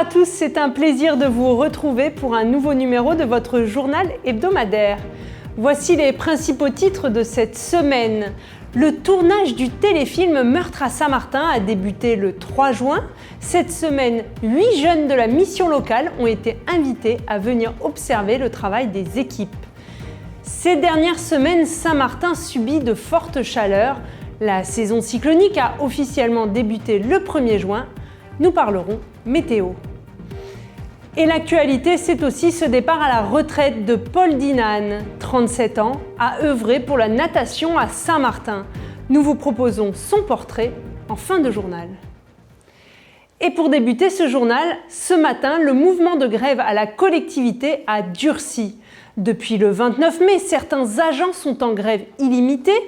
à tous, c'est un plaisir de vous retrouver pour un nouveau numéro de votre journal hebdomadaire. Voici les principaux titres de cette semaine. Le tournage du téléfilm Meurtre à Saint-Martin a débuté le 3 juin. Cette semaine, 8 jeunes de la mission locale ont été invités à venir observer le travail des équipes. Ces dernières semaines, Saint-Martin subit de fortes chaleurs. La saison cyclonique a officiellement débuté le 1er juin. Nous parlerons météo. Et l'actualité, c'est aussi ce départ à la retraite de Paul Dinan, 37 ans, a œuvré pour la natation à Saint-Martin. Nous vous proposons son portrait en fin de journal. Et pour débuter ce journal, ce matin, le mouvement de grève à la collectivité a durci. Depuis le 29 mai, certains agents sont en grève illimitée.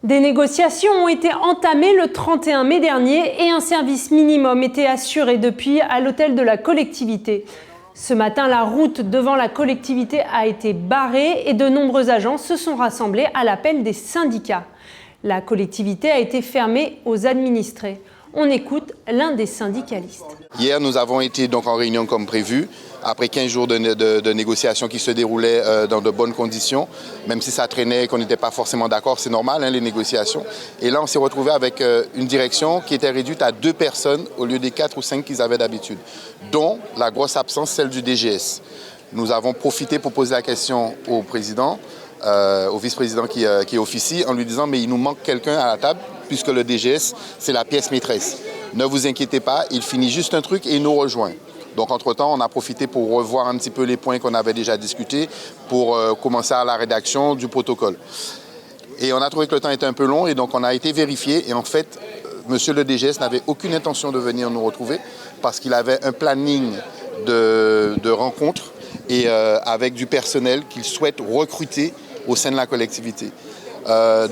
Des négociations ont été entamées le 31 mai dernier et un service minimum était assuré depuis à l'hôtel de la collectivité. Ce matin, la route devant la collectivité a été barrée et de nombreux agents se sont rassemblés à l'appel des syndicats. La collectivité a été fermée aux administrés. On écoute l'un des syndicalistes. Hier, nous avons été donc en réunion comme prévu, après 15 jours de négociations qui se déroulaient dans de bonnes conditions, même si ça traînait, qu'on n'était pas forcément d'accord, c'est normal, les négociations. Et là, on s'est retrouvé avec une direction qui était réduite à 2 personnes au lieu des 4 ou 5 qu'ils avaient d'habitude, dont la grosse absence, celle du DGS. Nous avons profité pour poser la question au président, au vice-président qui officie, en lui disant « mais il nous manque quelqu'un à la table ». Puisque le DGS, c'est la pièce maîtresse. Ne vous inquiétez pas, il finit juste un truc et il nous rejoint. Donc, entre-temps, on a profité pour revoir un petit peu les points qu'on avait déjà discutés pour commencer à la rédaction du protocole. Et on a trouvé que le temps était un peu long et donc on a été vérifié. Et en fait, monsieur le DGS n'avait aucune intention de venir nous retrouver parce qu'il avait un planning de rencontres et avec du personnel qu'il souhaite recruter au sein de la collectivité.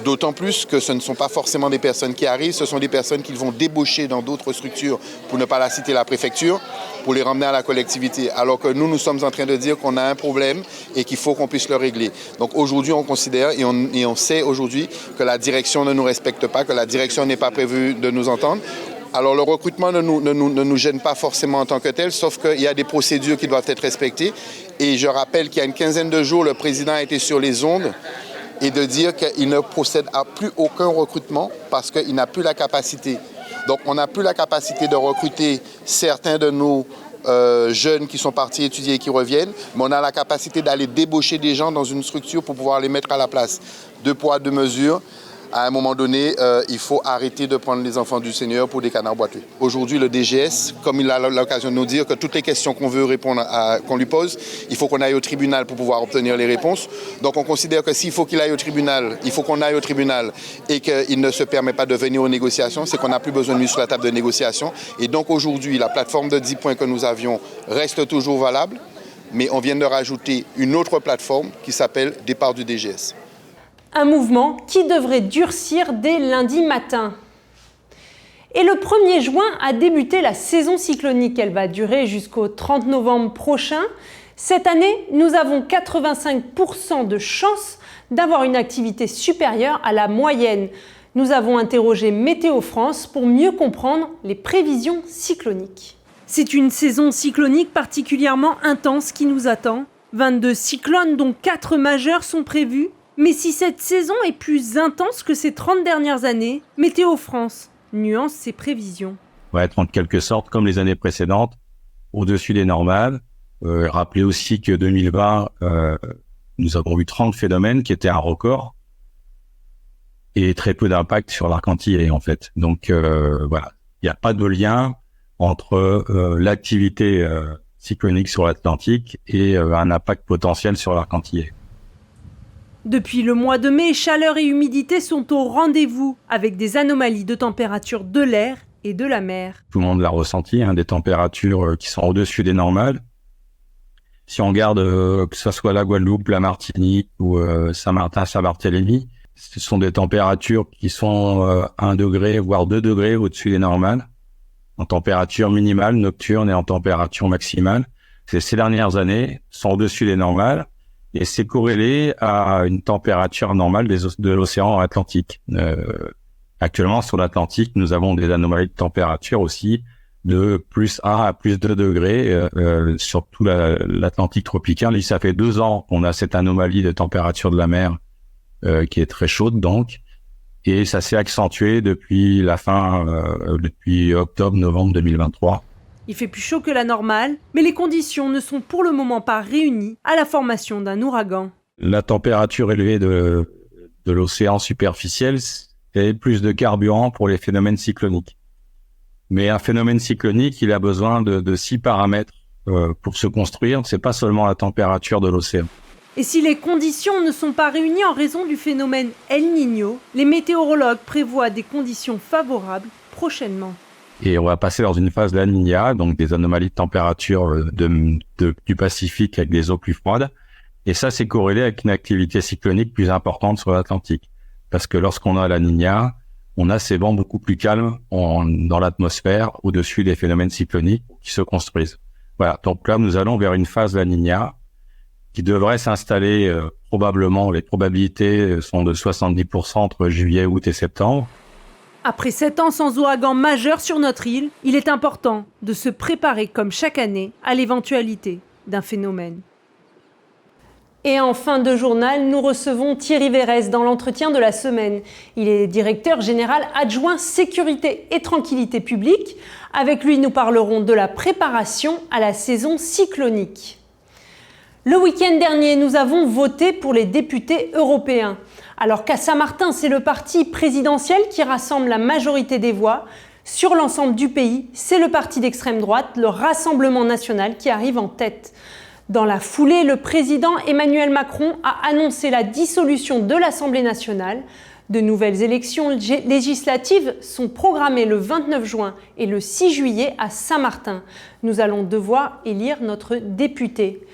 D'autant plus que ce ne sont pas forcément des personnes qui arrivent, ce sont des personnes qu'ils vont débaucher dans d'autres structures, pour ne pas la citer la préfecture, pour les ramener à la collectivité. Alors que nous sommes en train de dire qu'on a un problème et qu'il faut qu'on puisse le régler. Donc aujourd'hui, on considère et on sait aujourd'hui que la direction ne nous respecte pas, que la direction n'est pas prévue de nous entendre. Alors le recrutement ne nous gêne pas forcément en tant que tel, sauf qu'il y a des procédures qui doivent être respectées. Et je rappelle qu'il y a une quinzaine de jours, le président a été sur les ondes et de dire qu'il ne procède à plus aucun recrutement parce qu'il n'a plus la capacité. Donc on n'a plus la capacité de recruter certains de nos jeunes qui sont partis étudier et qui reviennent, mais on a la capacité d'aller débaucher des gens dans une structure pour pouvoir les mettre à la place. 2 poids, 2 mesures. À un moment donné, il faut arrêter de prendre les enfants du Seigneur pour des canards boiteux. Aujourd'hui, le DGS, comme il a l'occasion de nous dire que toutes les questions qu'on veut répondre qu'on lui pose, il faut qu'on aille au tribunal pour pouvoir obtenir les réponses. Donc on considère que s'il faut qu'il aille au tribunal, il faut qu'on aille au tribunal et qu'il ne se permet pas de venir aux négociations, c'est qu'on n'a plus besoin de lui sur la table de négociation. Et donc aujourd'hui, la plateforme de 10 points que nous avions reste toujours valable, mais on vient de rajouter une autre plateforme qui s'appelle Départ du DGS. Un mouvement qui devrait durcir dès lundi matin. Et le 1er juin a débuté la saison cyclonique. Elle va durer jusqu'au 30 novembre prochain. Cette année, nous avons 85% de chances d'avoir une activité supérieure à la moyenne. Nous avons interrogé Météo France pour mieux comprendre les prévisions cycloniques. C'est une saison cyclonique particulièrement intense qui nous attend. 22 cyclones, dont 4 majeurs, sont prévus. Mais si cette saison est plus intense que ces 30 dernières années, Météo France nuance ses prévisions. On va être en quelque sorte comme les années précédentes, au-dessus des normales. Rappelez aussi que 2020, nous avons eu 30 phénomènes qui étaient un record et très peu d'impact sur l'arc antillais en fait. Donc voilà, il n'y a pas de lien entre l'activité cyclonique sur l'Atlantique et un impact potentiel sur l'arc antillais. Depuis le mois de mai, chaleur et humidité sont au rendez-vous, avec des anomalies de température de l'air et de la mer. Tout le monde l'a ressenti, des températures qui sont au-dessus des normales. Si on regarde que ce soit la Guadeloupe, la Martinique ou Saint-Martin, Saint-Barthélemy, ce sont des températures qui sont 1 degré, voire 2 degrés au-dessus des normales, en température minimale, nocturne et en température maximale. Ces dernières années sont au-dessus des normales. Et c'est corrélé à une température normale de l'océan Atlantique. Actuellement, sur l'Atlantique, nous avons des anomalies de température aussi de plus 1 à plus 2 degrés sur tout l'Atlantique tropical. Et ça fait 2 ans qu'on a cette anomalie de température de la mer qui est très chaude donc. Et ça s'est accentué depuis depuis octobre-novembre 2023. Il fait plus chaud que la normale, mais les conditions ne sont pour le moment pas réunies à la formation d'un ouragan. La température élevée de l'océan superficiel, c'est plus de carburant pour les phénomènes cycloniques. Mais un phénomène cyclonique, il a besoin de 6 paramètres pour se construire. C'est pas seulement la température de l'océan. Et si les conditions ne sont pas réunies en raison du phénomène El Niño, les météorologues prévoient des conditions favorables prochainement. Et on va passer dans une phase La Niña, donc des anomalies de température du Pacifique avec des eaux plus froides. Et ça, c'est corrélé avec une activité cyclonique plus importante sur l'Atlantique. Parce que lorsqu'on a La Niña, on a ces vents beaucoup plus calmes dans l'atmosphère au-dessus des phénomènes cycloniques qui se construisent. Voilà, donc là, nous allons vers une phase La Niña qui devrait s'installer probablement, les probabilités sont de 70% entre juillet, août et septembre. Après 7 ans sans ouragan majeur sur notre île, il est important de se préparer comme chaque année à l'éventualité d'un phénomène. Et en fin de journal, nous recevons Thierry Verrez dans l'entretien de la semaine. Il est directeur général adjoint sécurité et tranquillité publique. Avec lui, nous parlerons de la préparation à la saison cyclonique. Le week-end dernier, nous avons voté pour les députés européens. Alors qu'à Saint-Martin, c'est le parti présidentiel qui rassemble la majorité des voix. Sur l'ensemble du pays, c'est le parti d'extrême droite, le Rassemblement national, qui arrive en tête. Dans la foulée, le président Emmanuel Macron a annoncé la dissolution de l'Assemblée nationale. De nouvelles élections législatives sont programmées le 29 juin et le 6 juillet à Saint-Martin. Nous allons devoir élire notre député.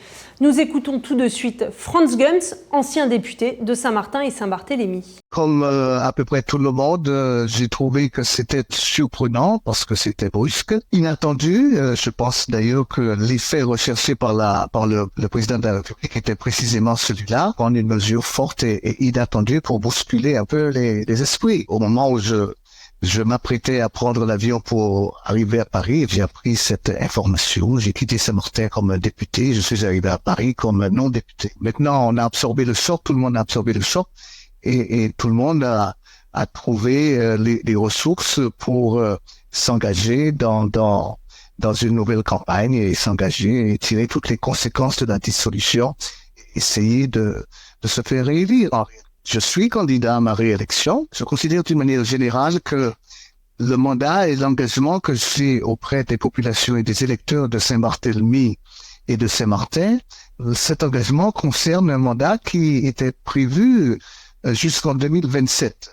Nous écoutons tout de suite Franz Guntz, ancien député de Saint-Martin et Saint-Barthélemy. Comme à peu près tout le monde, j'ai trouvé que c'était surprenant parce que c'était brusque, inattendu. Je pense d'ailleurs que l'effet recherché par le président de la République était précisément celui-là, prendre une mesure forte et inattendue pour bousculer un peu les esprits. Au moment où je m'apprêtais à prendre l'avion pour arriver à Paris, j'ai appris cette information. J'ai quitté Saint-Martin comme député, je suis arrivé à Paris comme non-député. Maintenant, on a absorbé le choc, tout le monde a absorbé le choc et tout le monde a trouvé les ressources pour s'engager dans une nouvelle campagne et s'engager et tirer toutes les conséquences de la dissolution, essayer de se faire réélire. Je suis candidat à ma réélection. Je considère d'une manière générale que le mandat et l'engagement que j'ai auprès des populations et des électeurs de Saint-Barthélemy et de Saint-Martin, cet engagement concerne un mandat qui était prévu jusqu'en 2027.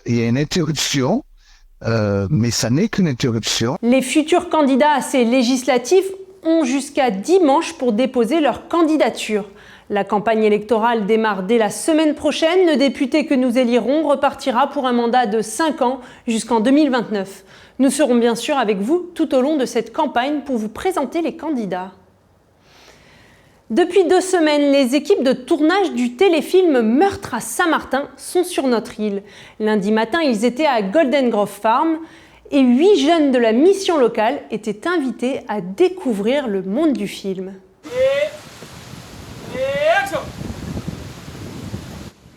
Il y a une interruption, mais ça n'est qu'une interruption. Les futurs candidats à ces législatives ont jusqu'à dimanche pour déposer leur candidature. La campagne électorale démarre dès la semaine prochaine. Le député que nous élirons repartira pour un mandat de 5 ans jusqu'en 2029. Nous serons bien sûr avec vous tout au long de cette campagne pour vous présenter les candidats. Depuis 2 semaines, les équipes de tournage du téléfilm Meurtre à Saint-Martin sont sur notre île. Lundi matin, ils étaient à Golden Grove Farm et 8 jeunes de la mission locale étaient invités à découvrir le monde du film.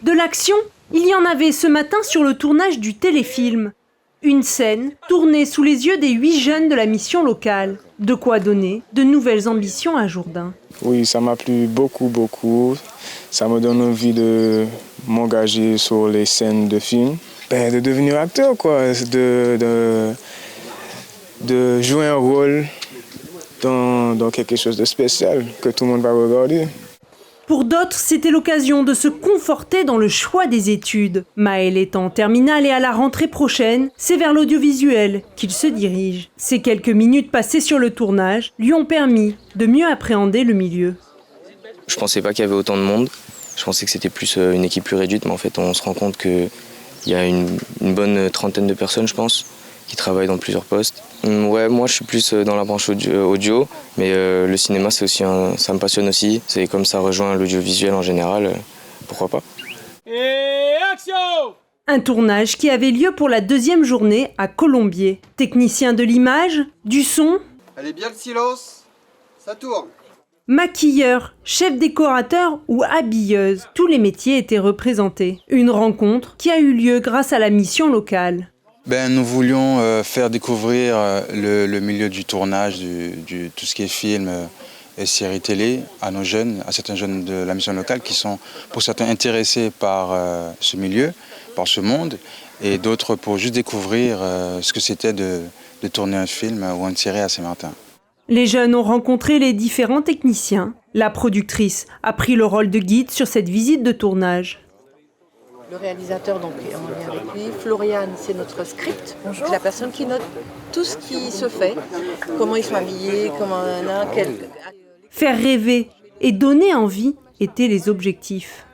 De l'action, il y en avait ce matin sur le tournage du téléfilm. Une scène tournée sous les yeux des 8 jeunes de la mission locale. De quoi donner de nouvelles ambitions à Jourdain. Oui, ça m'a plu beaucoup. Ça me donne envie de m'engager sur les scènes de film. De devenir acteur, quoi. De jouer un rôle dans quelque chose de spécial que tout le monde va regarder. Pour d'autres, c'était l'occasion de se conforter dans le choix des études. Maël est en terminale et à la rentrée prochaine, c'est vers l'audiovisuel qu'il se dirige. Ces quelques minutes passées sur le tournage lui ont permis de mieux appréhender le milieu. Je pensais pas qu'il y avait autant de monde. Je pensais que c'était plus une équipe plus réduite, mais en fait on se rend compte qu'il y a une bonne trentaine de personnes, je pense, qui travaillent dans plusieurs postes. Ouais, moi je suis plus dans la branche audio, mais le cinéma c'est aussi ça me passionne aussi. C'est comme ça rejoint l'audiovisuel en général, pourquoi pas. Et action! Un tournage qui avait lieu pour la 2e journée à Colombier. Technicien de l'image, du son. Allez bien le silence, ça tourne. Maquilleur, chef décorateur ou habilleuse, tous les métiers étaient représentés. Une rencontre qui a eu lieu grâce à la mission locale. Nous voulions faire découvrir le milieu du tournage, tout ce qui est film et séries télé à nos jeunes, à certains jeunes de la mission locale qui sont pour certains intéressés par ce milieu, par ce monde, et d'autres pour juste découvrir ce que c'était de tourner un film ou une série à Saint-Martin. Les jeunes ont rencontré les différents techniciens. La productrice a pris le rôle de guide sur cette visite de tournage. Le réalisateur, donc, on est avec lui. Floriane, c'est notre script. Bonjour. C'est la personne qui note tout ce qui se fait, comment ils sont habillés, Faire rêver et donner envie étaient les objectifs.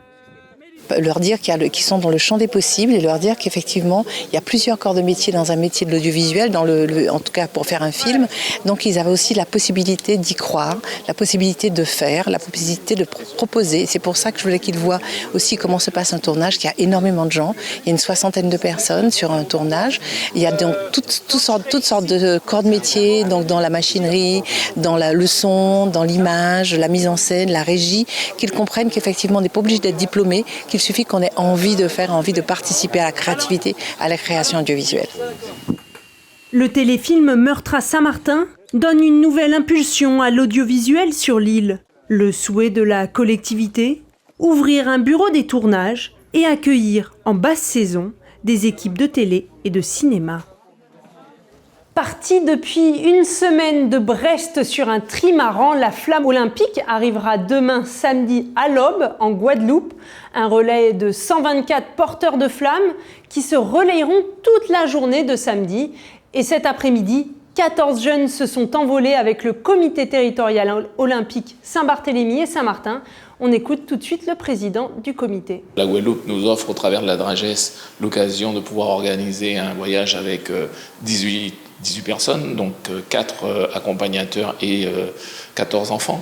Leur dire qu'ils sont dans le champ des possibles et leur dire qu'effectivement, il y a plusieurs corps de métier dans un métier de l'audiovisuel, en tout cas pour faire un film. Donc ils avaient aussi la possibilité d'y croire, la possibilité de faire, la possibilité de proposer. C'est pour ça que je voulais qu'ils voient aussi comment se passe un tournage, qu'il y a énormément de gens. Il y a une 60aine de personnes sur un tournage. Il y a donc toutes sortes de corps de métier, donc dans la machinerie, dans le son, dans l'image, la mise en scène, la régie, qu'ils comprennent qu'effectivement on n'est pas obligé d'être diplômé, qu'il suffit qu'on ait envie de faire, envie de participer à la créativité, à la création audiovisuelle. Le téléfilm Meurtre à Saint-Martin donne une nouvelle impulsion à l'audiovisuel sur l'île. Le souhait de la collectivité, ouvrir un bureau des tournages et accueillir en basse saison des équipes de télé et de cinéma. Partie depuis une semaine de Brest sur un trimaran, la flamme olympique arrivera demain samedi à l'aube en Guadeloupe. Un relais de 124 porteurs de flammes qui se relayeront toute la journée de samedi. Et cet après-midi, 14 jeunes se sont envolés avec le comité territorial olympique Saint-Barthélemy et Saint-Martin. On écoute tout de suite le président du comité. La Guadeloupe nous offre au travers de la Dragesse l'occasion de pouvoir organiser un voyage avec 18 personnes, donc 4 accompagnateurs et 14 enfants.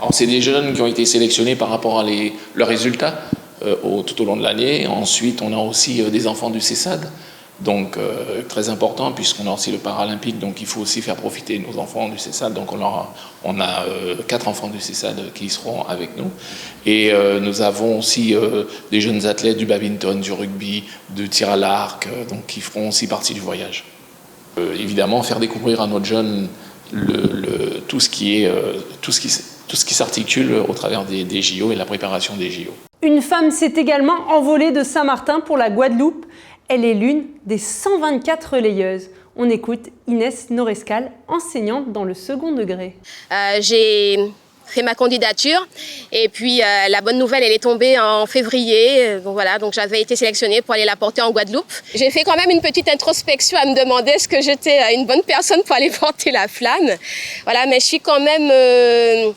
Alors, c'est des jeunes qui ont été sélectionnés par rapport à leurs résultats tout au long de l'année. Ensuite, on a aussi des enfants du CESAD, donc très important puisqu'on a aussi le paralympique, donc il faut aussi faire profiter nos enfants du CESAD. Donc on a 4 enfants du CESAD qui seront avec nous. Et nous avons aussi des jeunes athlètes du badminton, du rugby, du tir à l'arc, donc qui feront aussi partie du voyage. Évidemment, faire découvrir à notre jeune tout ce qui s'articule au travers des JO et la préparation des JO. Une femme s'est également envolée de Saint-Martin pour la Guadeloupe. Elle est l'une des 124 relayeuses. On écoute Inès Norescal, enseignante dans le second degré. J'ai fait ma candidature et puis la bonne nouvelle, elle est tombée en février. Donc j'avais été sélectionnée pour aller la porter en Guadeloupe. J'ai fait quand même une petite introspection à me demander est-ce que j'étais une bonne personne pour aller porter la flamme. Mais je suis quand même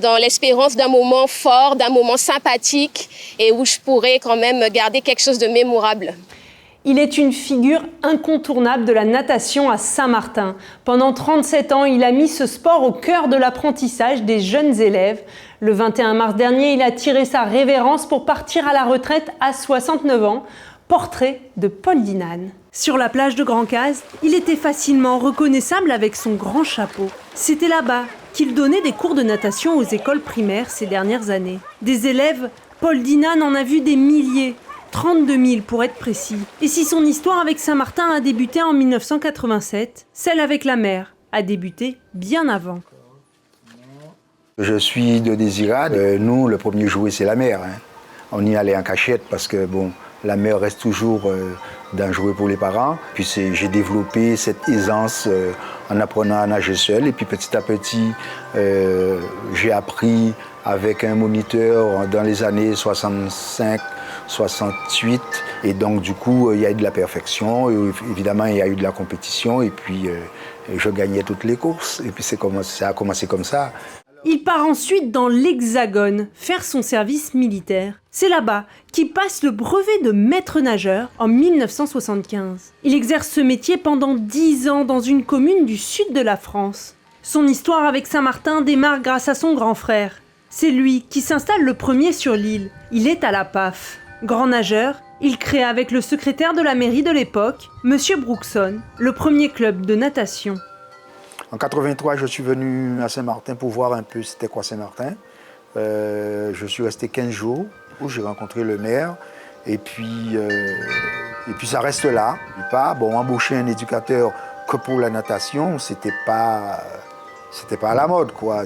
dans l'espérance d'un moment fort, d'un moment sympathique et où je pourrais quand même garder quelque chose de mémorable. Il est une figure incontournable de la natation à Saint-Martin. Pendant 37 ans, il a mis ce sport au cœur de l'apprentissage des jeunes élèves. Le 21 mars dernier, il a tiré sa révérence pour partir à la retraite à 69 ans. Portrait de Paul Dinan. Sur la plage de Grand-Case, il était facilement reconnaissable avec son grand chapeau. C'était là-bas qu'il donnait des cours de natation aux écoles primaires ces dernières années. Des élèves, Paul Dinan en a vu des milliers. 32 000 pour être précis. Et si son histoire avec Saint-Martin a débuté en 1987, celle avec la mer a débuté bien avant. Je suis de Désirade. Nous, le premier jouet, c'est la mer. On y allait en cachette parce que la mer reste toujours dangereux pour les parents. Puis j'ai développé cette aisance en apprenant à nager seul. Et puis petit à petit, j'ai appris avec un moniteur dans les années 65, 68, et donc du coup il y a eu de la perfection, et évidemment il y a eu de la compétition, et puis je gagnais toutes les courses, et puis ça a commencé comme ça. Il part ensuite dans l'Hexagone faire son service militaire. C'est là-bas qu'il passe le brevet de maître nageur en 1975. Il exerce ce métier pendant 10 ans dans une commune du sud de la France. Son histoire avec Saint-Martin démarre grâce à son grand frère. C'est lui qui s'installe le premier sur l'île. Il est à la PAF. Grand nageur, il crée avec le secrétaire de la mairie de l'époque, M. Brookson, le premier club de natation. En 83, je suis venu à Saint-Martin pour voir un peu c'était quoi Saint-Martin. Je suis resté 15 jours où j'ai rencontré le maire et puis ça reste là. Embaucher un éducateur que pour la natation, c'était pas à la mode, quoi.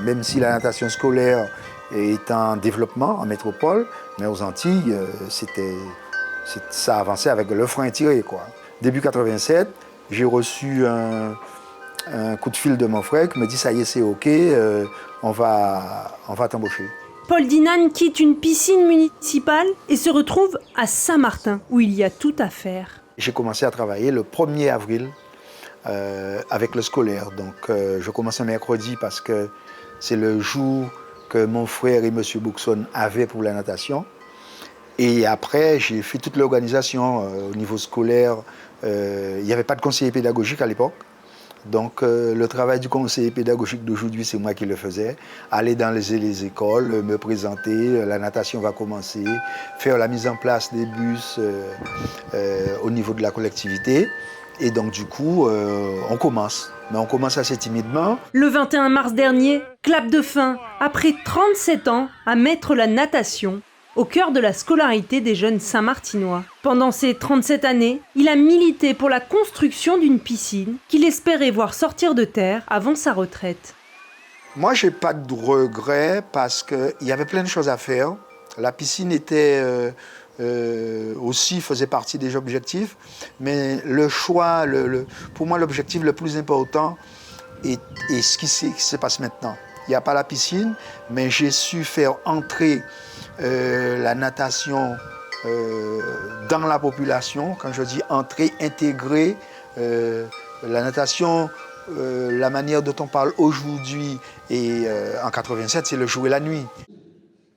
Même si la natation scolaire est en développement en métropole, mais aux Antilles, ça avançait avec le frein tiré, quoi. Début 87, j'ai reçu un coup de fil de mon frère qui me dit « ça y est, c'est OK, on va t'embaucher ». Paul Dinan quitte une piscine municipale et se retrouve à Saint-Martin, où il y a tout à faire. J'ai commencé à travailler le 1er avril avec le scolaire. Donc je commence un mercredi parce que c'est le jour que mon frère et M. Brookson avaient pour la natation. Et après, j'ai fait toute l'organisation au niveau scolaire. Il n'y avait pas de conseiller pédagogique à l'époque. Donc le travail du conseiller pédagogique d'aujourd'hui, c'est moi qui le faisais. Aller dans les écoles, me présenter, la natation va commencer, faire la mise en place des bus au niveau de la collectivité. Et donc du coup, on commence. Mais on commence assez timidement. Le 21 mars dernier, clap de fin, après 37 ans à mettre la natation au cœur de la scolarité des jeunes Saint-Martinois. Pendant ces 37 années, il a milité pour la construction d'une piscine qu'il espérait voir sortir de terre avant sa retraite. Moi, je n'ai pas de regrets parce qu'il y avait plein de choses à faire. La piscine était aussi faisait partie des objectifs, mais le choix, pour moi, l'objectif le plus important est ce qui se passe maintenant. Il n'y a pas la piscine, mais j'ai su faire entrer la natation dans la population. Quand je dis entrer, intégrer la natation, la manière dont on parle aujourd'hui et en 87, c'est le jour et la nuit.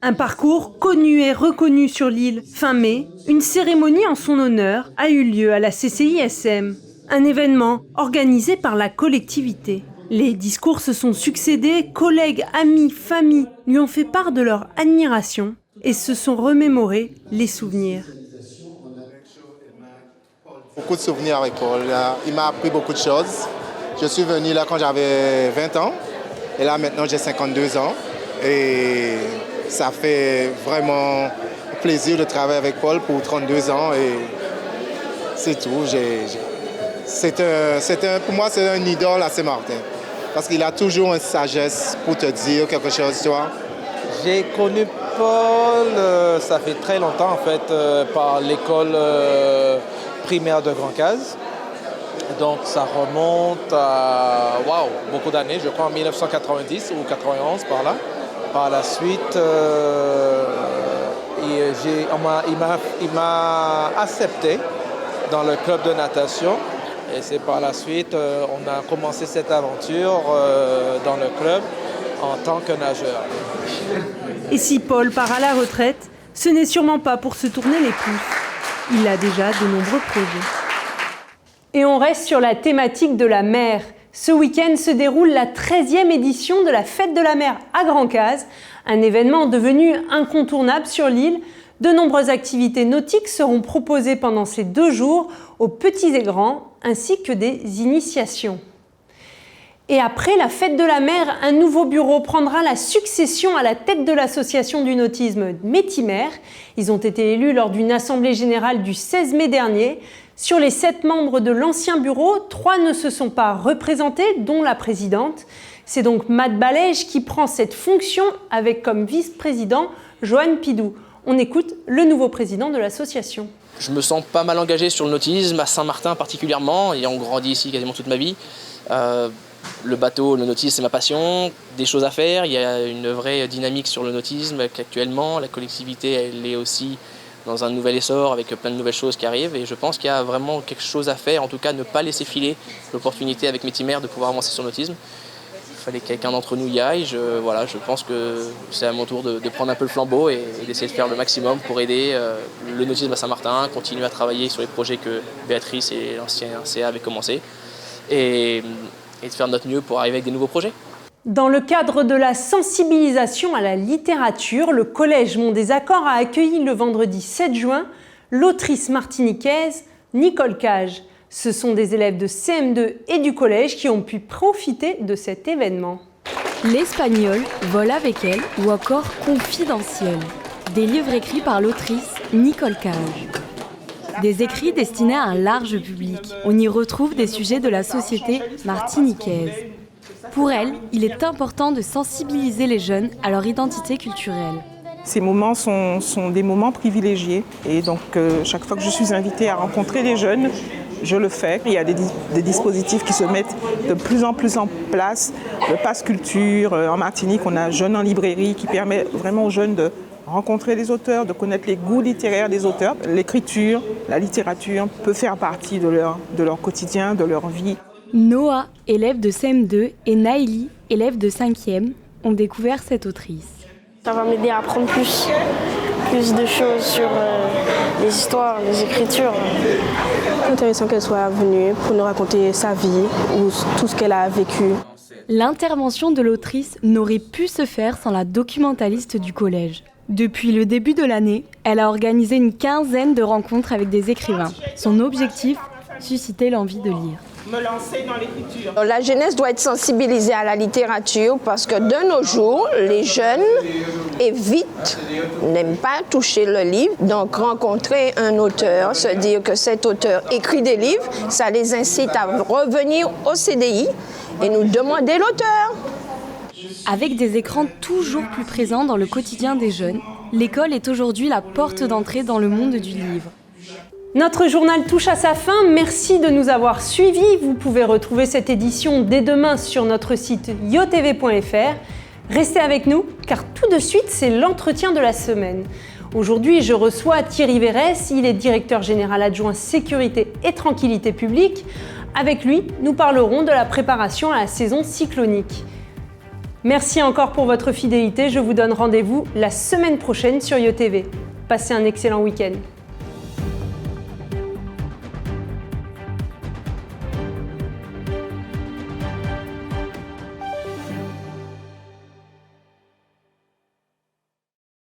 Un parcours connu et reconnu sur l'île. Fin mai, une cérémonie en son honneur a eu lieu à la CCISM. Un événement organisé par la collectivité. Les discours se sont succédés, collègues, amis, familles lui ont fait part de leur admiration et se sont remémorés les souvenirs. Beaucoup de souvenirs avec Paul. Il m'a appris beaucoup de choses. Je suis venu là quand j'avais 20 ans et là maintenant j'ai 52 ans. Et ça fait vraiment plaisir de travailler avec Paul pour 32 ans et c'est tout. Pour moi, c'est un idole à Saint-Martin parce qu'il a toujours une sagesse pour te dire quelque chose, tu vois. J'ai connu Paul, ça fait très longtemps en fait, par l'école primaire de Grand-Case. Donc ça remonte à beaucoup d'années, je crois en 1990 ou 91 par là. Par la suite, il m'a accepté dans le club de natation. Et c'est par la suite, on a commencé cette aventure dans le club en tant que nageur. Et si Paul part à la retraite, ce n'est sûrement pas pour se tourner les pouces. Il a déjà de nombreux projets. Et on reste sur la thématique de la mer. Ce week-end se déroule la 13e édition de la Fête de la mer à Grand-Case, un événement devenu incontournable sur l'île. De nombreuses activités nautiques seront proposées pendant ces 2 jours aux petits et grands, ainsi que des initiations. Et après la Fête de la mer, un nouveau bureau prendra la succession à la tête de l'association du nautisme Métimer. Ils ont été élus lors d'une assemblée générale du 16 mai dernier. Sur les 7 membres de l'ancien bureau, 3 ne se sont pas représentés, dont la présidente. C'est donc Matt Balège qui prend cette fonction avec comme vice-président Joanne Pidou. On écoute le nouveau président de l'association. Je me sens pas mal engagé sur le nautisme, à Saint-Martin particulièrement, ayant grandi ici quasiment toute ma vie. Le bateau, le nautisme, c'est ma passion, des choses à faire. Il y a une vraie dynamique sur le nautisme actuellement. La collectivité, elle est aussi dans un nouvel essor avec plein de nouvelles choses qui arrivent. Et je pense qu'il y a vraiment quelque chose à faire, en tout cas ne pas laisser filer l'opportunité avec Métimer de pouvoir avancer sur le nautisme. Il fallait que quelqu'un d'entre nous y aille. Je pense que c'est à mon tour de prendre un peu le flambeau et d'essayer de faire le maximum pour aider le nautisme à Saint-Martin, continuer à travailler sur les projets que Béatrice et l'ancien CA avaient commencé et de faire notre mieux pour arriver avec des nouveaux projets. Dans le cadre de la sensibilisation à la littérature, le Collège Mont des Accords a accueilli le vendredi 7 juin l'autrice martiniquaise Nicole Cage. Ce sont des élèves de CM2 et du collège qui ont pu profiter de cet événement. L'espagnol, Vol avec elle ou encore Confidentiel. Des livres écrits par l'autrice Nicole Cage. Des écrits destinés à un large public. On y retrouve des sujets de la société martiniquaise. Pour elle, il est important de sensibiliser les jeunes à leur identité culturelle. Ces moments sont des moments privilégiés et donc chaque fois que je suis invitée à rencontrer les jeunes, je le fais. Il y a des dispositifs qui se mettent de plus en place. Le Pass Culture, en Martinique, on a Jeunes en librairie qui permet vraiment aux jeunes de rencontrer les auteurs, de connaître les goûts littéraires des auteurs. L'écriture, la littérature peut faire partie de leur quotidien, de leur vie. Noah, élève de CM2, et Naïli, élève de 5e, ont découvert cette autrice. Ça va m'aider à apprendre plus de choses sur les histoires, les écritures. C'est intéressant qu'elle soit venue pour nous raconter sa vie ou tout ce qu'elle a vécu. L'intervention de l'autrice n'aurait pu se faire sans la documentaliste du collège. Depuis le début de l'année, elle a organisé une 15aine de rencontres avec des écrivains. Son objectif, susciter l'envie de lire. Me lancer dans l'écriture. La jeunesse doit être sensibilisée à la littérature parce que de nos jours, les jeunes évitent, n'aiment pas toucher le livre. Donc rencontrer un auteur, se dire que cet auteur écrit des livres, ça les incite à revenir au CDI et nous demander l'auteur. Avec des écrans toujours plus présents dans le quotidien des jeunes, l'école est aujourd'hui la porte d'entrée dans le monde du livre. Notre journal touche à sa fin. Merci de nous avoir suivis. Vous pouvez retrouver cette édition dès demain sur notre site yotv.fr. Restez avec nous, car tout de suite, c'est l'entretien de la semaine. Aujourd'hui, je reçois Thierry Verès. Il est directeur général adjoint sécurité et tranquillité publique. Avec lui, nous parlerons de la préparation à la saison cyclonique. Merci encore pour votre fidélité. Je vous donne rendez-vous la semaine prochaine sur YoTV. Passez un excellent week-end.